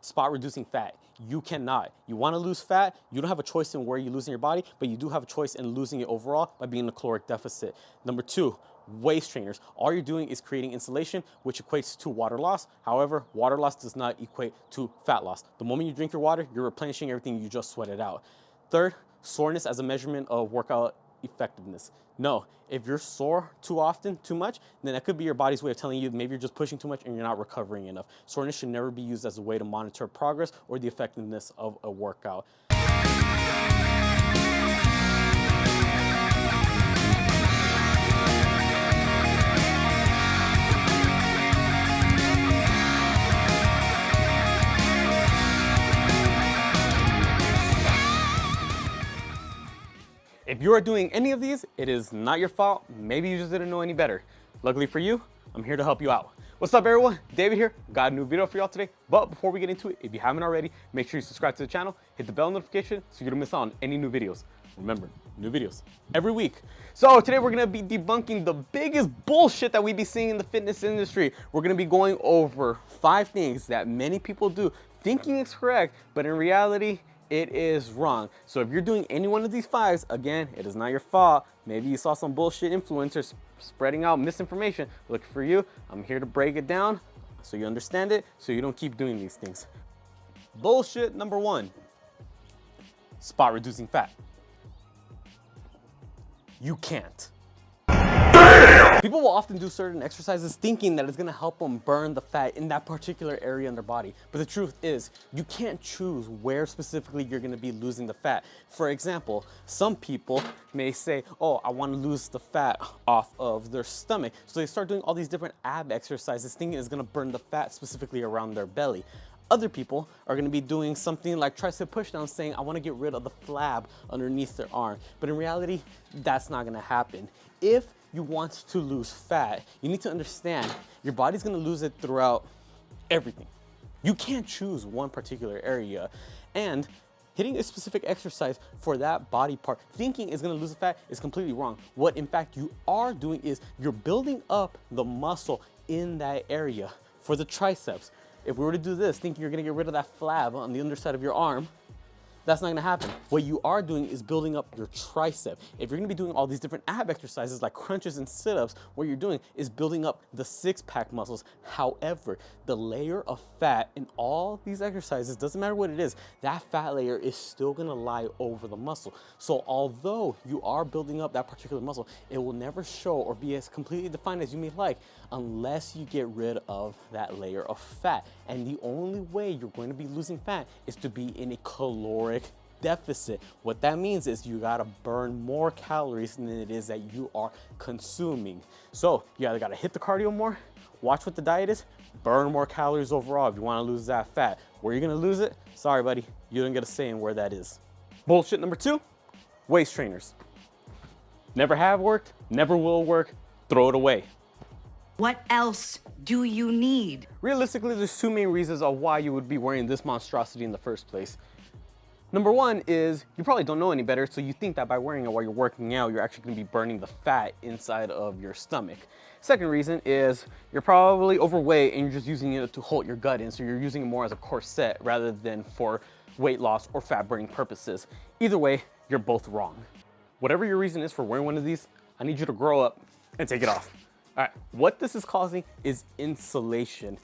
spot reducing fat. You cannot. You want to lose fat, you don't have a choice in where you lose in your body, but you do have a choice in losing it overall by being in a caloric deficit. Number two, waist trainers. All you're doing is creating insulation, which equates to water loss. However, water loss does not equate to fat loss. The moment you drink your water, you're replenishing everything you just sweated out. Third, soreness as a measurement of workout effectiveness. No, if you're sore too often, too much, then that could be your body's way of telling you maybe you're just pushing too much and you're not recovering enough. Soreness should never be used as a way to monitor progress or the effectiveness of a workout. If you are doing any of these, it is not your fault. Maybe you just didn't know any better. Luckily for you, I'm here to help you out. What's up everyone? David here. Got a new video for y'all today. But before we get into it, if you haven't already, make sure you subscribe to the channel, hit the bell notification so you don't miss out on any new videos. Remember, new videos every week. So today we're gonna be debunking the biggest bullshit that we be seeing in the fitness industry. We're gonna be going over 5 things that many people do thinking it's correct, but in reality, it is wrong. So if you're doing any one of these 5s, again, it is not your fault. Maybe you saw some bullshit influencers spreading out misinformation. Look for you. I'm here to break it down so you understand it, so you don't keep doing these things. Bullshit number 1, spot reducing fat. You can't. People will often do certain exercises thinking that it's gonna help them burn the fat in that particular area in their body. But the truth is, you can't choose where specifically you're gonna be losing the fat. For example, some people may say, oh, I wanna lose the fat off of their stomach. So they start doing all these different ab exercises thinking it's gonna burn the fat specifically around their belly. Other people are gonna be doing something like tricep pushdown saying, I wanna get rid of the flab underneath their arm. But in reality, that's not gonna happen. If you want to lose fat, you need to understand your body's gonna lose it throughout everything. You can't choose one particular area, and hitting a specific exercise for that body part, thinking it's gonna lose the fat is completely wrong. What in fact you are doing is you're building up the muscle in that area. For the triceps, if we were to do this, thinking you're gonna get rid of that flab on the underside of your arm, that's not gonna happen. What you are doing is building up your tricep. If you're gonna be doing all these different ab exercises like crunches and sit-ups, what you're doing is building up the six-pack muscles. However, the layer of fat in all these exercises, doesn't matter what it is, that fat layer is still gonna lie over the muscle. So although you are building up that particular muscle, it will never show or be as completely defined as you may like unless you get rid of that layer of fat. And the only way you're going to be losing fat is to be in a caloric deficit. What that means is you gotta burn more calories than it is that you are consuming. So you either gotta hit the cardio more, watch what the diet is, burn more calories overall if you wanna lose that fat. Where you're gonna lose it, sorry buddy, you don't get a say in where that is. Bullshit number 2, waist trainers. Never have worked, never will work, throw it away. What else do you need? Realistically, there's 2 main reasons of why you would be wearing this monstrosity in the first place. Number 1 is you probably don't know any better, so you think that by wearing it while you're working out, you're actually gonna be burning the fat inside of your stomach. Second reason is you're probably overweight and you're just using it to hold your gut in, so you're using it more as a corset rather than for weight loss or fat burning purposes. Either way, you're both wrong. Whatever your reason is for wearing one of these, I need you to grow up and take it off. All right, what this is causing is insulation.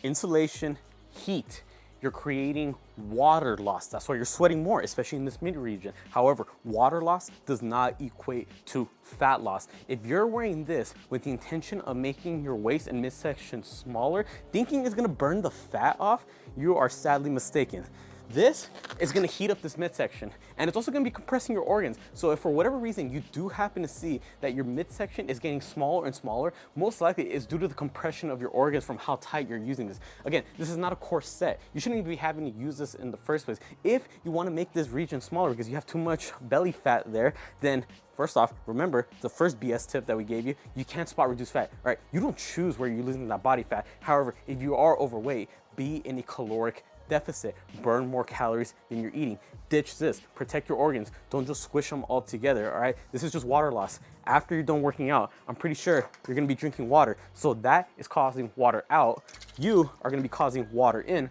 Insulation, heat. You're creating water loss. That's why you're sweating more, especially in this mid-region. However, water loss does not equate to fat loss. If you're wearing this with the intention of making your waist and midsection smaller, thinking it's gonna burn the fat off, you are sadly mistaken. This is gonna heat up this midsection, and it's also gonna be compressing your organs. So if for whatever reason you do happen to see that your midsection is getting smaller and smaller, most likely it's due to the compression of your organs from how tight you're using this. Again, this is not a corset. You shouldn't even be having to use this in the first place. If you wanna make this region smaller because you have too much belly fat there, then first off, remember the first BS tip that we gave you, you can't spot reduce fat, right? You don't choose where you're losing that body fat. However, if you are overweight, be in a caloric deficit, burn more calories than you're eating. Ditch this, protect your organs. Don't just squish them all together, all right? This is just water loss. After you're done working out, I'm pretty sure you're gonna be drinking water. So that is causing water out. You are gonna be causing water in.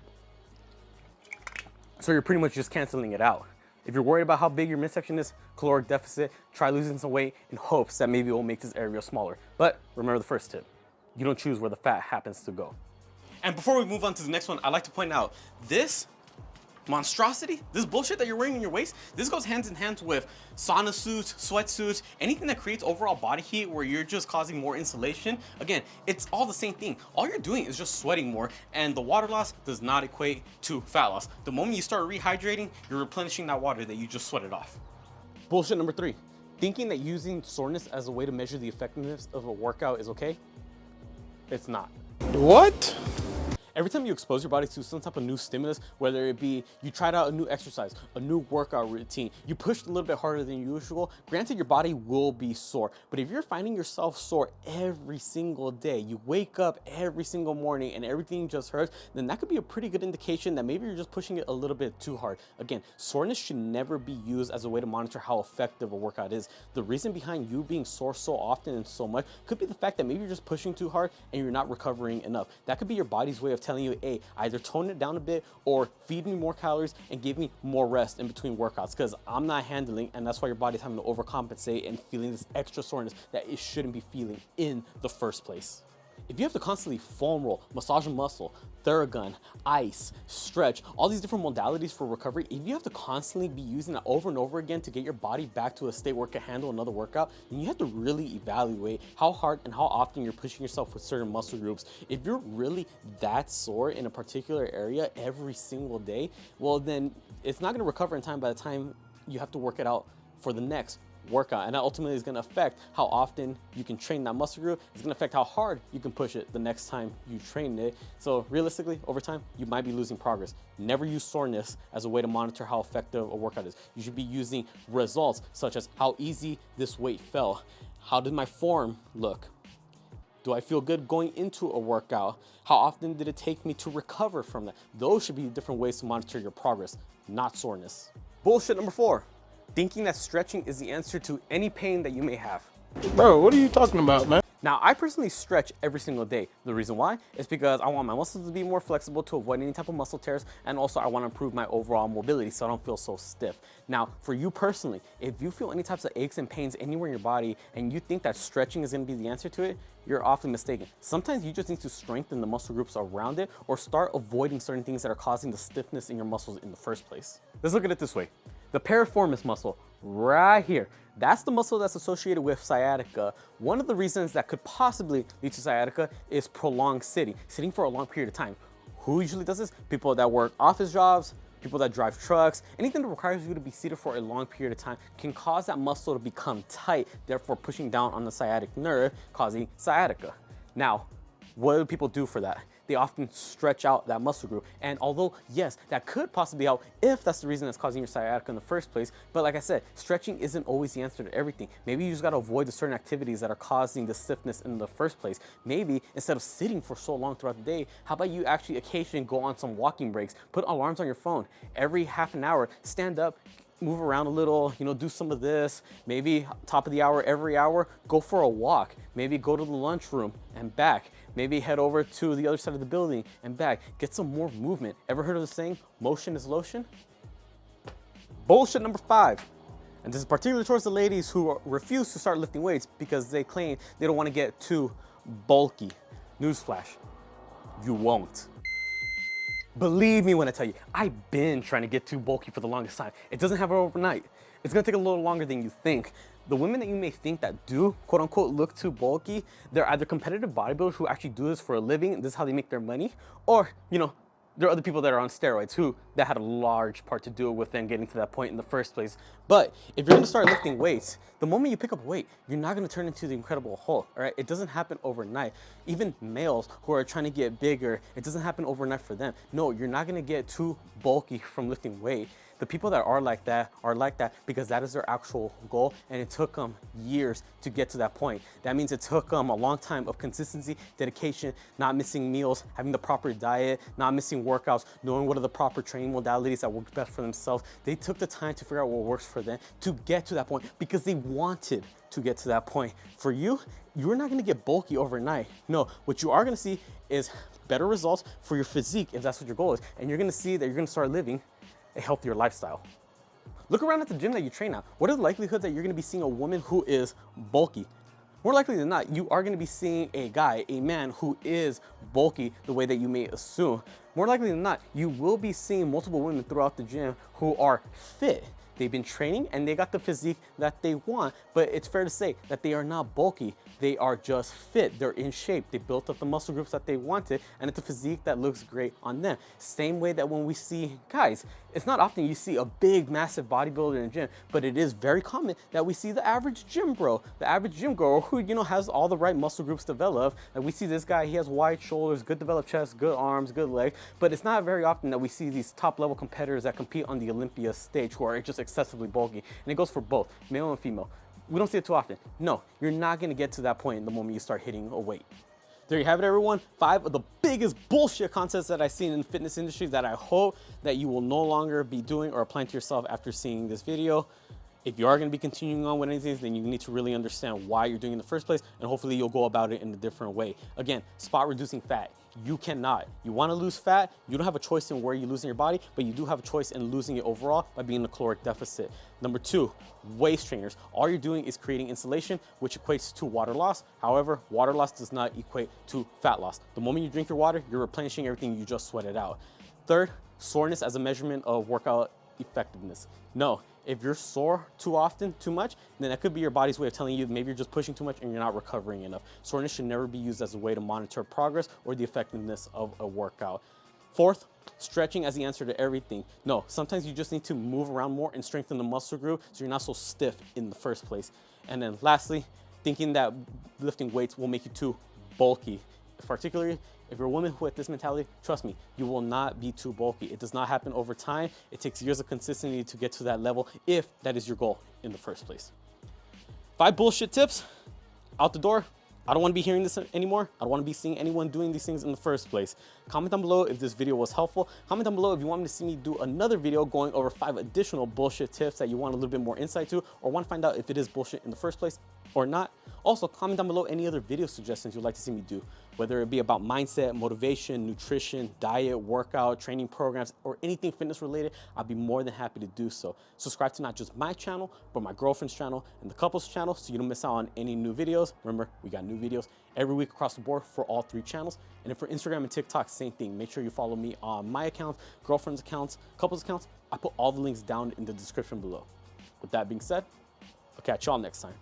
So you're pretty much just canceling it out. If you're worried about how big your midsection is, caloric deficit, try losing some weight in hopes that maybe it will make this area smaller. But remember the first tip, you don't choose where the fat happens to go. And before we move on to the next one, I'd like to point out this monstrosity, this bullshit that you're wearing in your waist, this goes hand in hand with sauna suits, sweatsuits, anything that creates overall body heat where you're just causing more insulation. Again, it's all the same thing. All you're doing is just sweating more, and the water loss does not equate to fat loss. The moment you start rehydrating, you're replenishing that water that you just sweated off. Bullshit number 3, thinking that using soreness as a way to measure the effectiveness of a workout is okay. It's not. What? Every time you expose your body to some type of new stimulus, whether it be you tried out a new exercise, a new workout routine, you pushed a little bit harder than usual, granted your body will be sore. But if you're finding yourself sore every single day, you wake up every single morning and everything just hurts, then that could be a pretty good indication that maybe you're just pushing it a little bit too hard. Again, soreness should never be used as a way to monitor how effective a workout is. The reason behind you being sore so often and so much could be the fact that maybe you're just pushing too hard and you're not recovering enough. That could be your body's way of telling you, hey, either tone it down a bit or feed me more calories and give me more rest in between workouts, because I'm not handling, and that's why your body's having to overcompensate and feeling this extra soreness that it shouldn't be feeling in the first place. If you have to constantly foam roll, massage a muscle, Theragun, ice, stretch, all these different modalities for recovery, if you have to constantly be using that over and over again to get your body back to a state where it can handle another workout, then you have to really evaluate how hard and how often you're pushing yourself with certain muscle groups. If you're really that sore in a particular area every single day, well then it's not gonna recover in time by the time you have to work it out for the next workout, and that ultimately is going to affect how often you can train that muscle group. It's going to affect how hard you can push it the next time you train it. So realistically, over time, you might be losing progress. Never use soreness as a way to monitor how effective a workout is. You should be using results such as how easy this weight fell, how did my form look, do I feel good going into a workout, how often did it take me to recover from that. Those should be different ways to monitor your progress, not soreness. Bullshit number 4. Thinking that stretching is the answer to any pain that you may have. Bro, what are you talking about, man? Now, I personally stretch every single day. The reason why is because I want my muscles to be more flexible to avoid any type of muscle tears, and also I want to improve my overall mobility so I don't feel so stiff. Now, for you personally, if you feel any types of aches and pains anywhere in your body and you think that stretching is going to be the answer to it, you're awfully mistaken. Sometimes you just need to strengthen the muscle groups around it or start avoiding certain things that are causing the stiffness in your muscles in the first place. Let's look at it this way. The piriformis muscle right here, that's the muscle that's associated with sciatica. One of the reasons that could possibly lead to sciatica is prolonged sitting for a long period of time. Who usually does this? People that work office jobs, people that drive trucks, anything that requires you to be seated for a long period of time can cause that muscle to become tight, therefore pushing down on the sciatic nerve, causing sciatica. Now, what do people do for that? They often stretch out that muscle group. And although, yes, that could possibly help if that's the reason that's causing your sciatica in the first place. But like I said, stretching isn't always the answer to everything. Maybe you just gotta avoid the certain activities that are causing the stiffness in the first place. Maybe instead of sitting for so long throughout the day, how about you actually occasionally go on some walking breaks, put alarms on your phone. Every half an hour, stand up, move around a little, do some of this. Maybe top of the hour, every hour, go for a walk. Maybe go to the lunchroom and back. Maybe head over to the other side of the building and back. Get some more movement. Ever heard of the saying, motion is lotion? Bullshit number 5. And this is particularly towards the ladies who refuse to start lifting weights because they claim they don't want to get too bulky. Newsflash, you won't. Believe me when I tell you, I've been trying to get too bulky for the longest time. It doesn't happen overnight. It's gonna take a little longer than you think. The women that you may think that do, quote unquote, look too bulky, they're either competitive bodybuilders who actually do this for a living, and this is how they make their money, or, there are other people that are on steroids that had a large part to do with them getting to that point in the first place. But if you're gonna start lifting weights, the moment you pick up weight, you're not gonna turn into the Incredible Hulk, all right? It doesn't happen overnight. Even males who are trying to get bigger, it doesn't happen overnight for them. No, you're not gonna get too bulky from lifting weight. The people that are like that because that is their actual goal, and it took them years to get to that point. That means it took them a long time of consistency, dedication, not missing meals, having the proper diet, not missing workouts, knowing what are the proper training modalities that work best for themselves. They took the time to figure out what works for them to get to that point because they wanted to get to that point. For you, you're not gonna get bulky overnight. No, what you are gonna see is better results for your physique if that's what your goal is, and you're gonna see that you're gonna start living a healthier lifestyle. Look around at the gym that you train at. What are the likelihoods that you're gonna be seeing a woman who is bulky? More likely than not, you are gonna be seeing a guy, a man who is bulky the way that you may assume. More likely than not, you will be seeing multiple women throughout the gym who are fit. They've been training and they got the physique that they want, but it's fair to say that they are not bulky. They are just fit, they're in shape. They built up the muscle groups that they wanted, and it's a physique that looks great on them. Same way that when we see guys, it's not often you see a big, massive bodybuilder in a gym, but it is very common that we see the average gym bro, the average gym girl who, you know, has all the right muscle groups developed. And we see this guy, he has wide shoulders, good developed chest, good arms, good legs, but it's not very often that we see these top level competitors that compete on the Olympia stage who are just excessively bulky. And it goes for both, male and female. We don't see it too often. No, you're not gonna get to that point the moment you start hitting a weight. There you have it, everyone. 5 of the biggest bullshit concepts that I've seen in the fitness industry that I hope that you will no longer be doing or applying to yourself after seeing this video. If you are going to be continuing on with anything, then you need to really understand why you're doing it in the first place, and hopefully you'll go about it in a different way. Again, spot reducing fat. You cannot. You want to lose fat, you don't have a choice in where you lose in your body, but you do have a choice in losing it overall by being in a caloric deficit. Number 2, waist trainers. All you're doing is creating insulation, which equates to water loss. However, water loss does not equate to fat loss. The moment you drink your water, you're replenishing everything you just sweated out. 3rd, soreness as a measurement of workout effectiveness. No, if you're sore too often, too much, then that could be your body's way of telling you maybe you're just pushing too much and you're not recovering enough. Soreness should never be used as a way to monitor progress or the effectiveness of a workout. 4th, stretching as the answer to everything. No, sometimes you just need to move around more and strengthen the muscle group so you're not so stiff in the first place. And then lastly, thinking that lifting weights will make you too bulky. Particularly if you're a woman with this mentality, trust me, you will not be too bulky. It does not happen over time. It takes years of consistency to get to that level if that is your goal in the first place. 5 bullshit tips out the door. I don't want to be hearing this anymore. I don't want to be seeing anyone doing these things in the first place. Comment down below if this video was helpful. Comment down below if you want me to see me do another video going over 5 additional bullshit tips that you want a little bit more insight to, or want to find out if it is bullshit in the first place or not. Also, comment down below any other video suggestions you'd like to see me do, whether it be about mindset, motivation, nutrition, diet, workout, training programs, or anything fitness related. I'd be more than happy to do so. Subscribe to not just my channel, but my girlfriend's channel and the couple's channel so you don't miss out on any new videos. Remember, we got new videos every week across the board for all 3 channels. And if for Instagram and TikTok, same thing. Make sure you follow me on my accounts, girlfriend's accounts, couple's accounts. I put all the links down in the description below. With that being said, I'll catch y'all next time.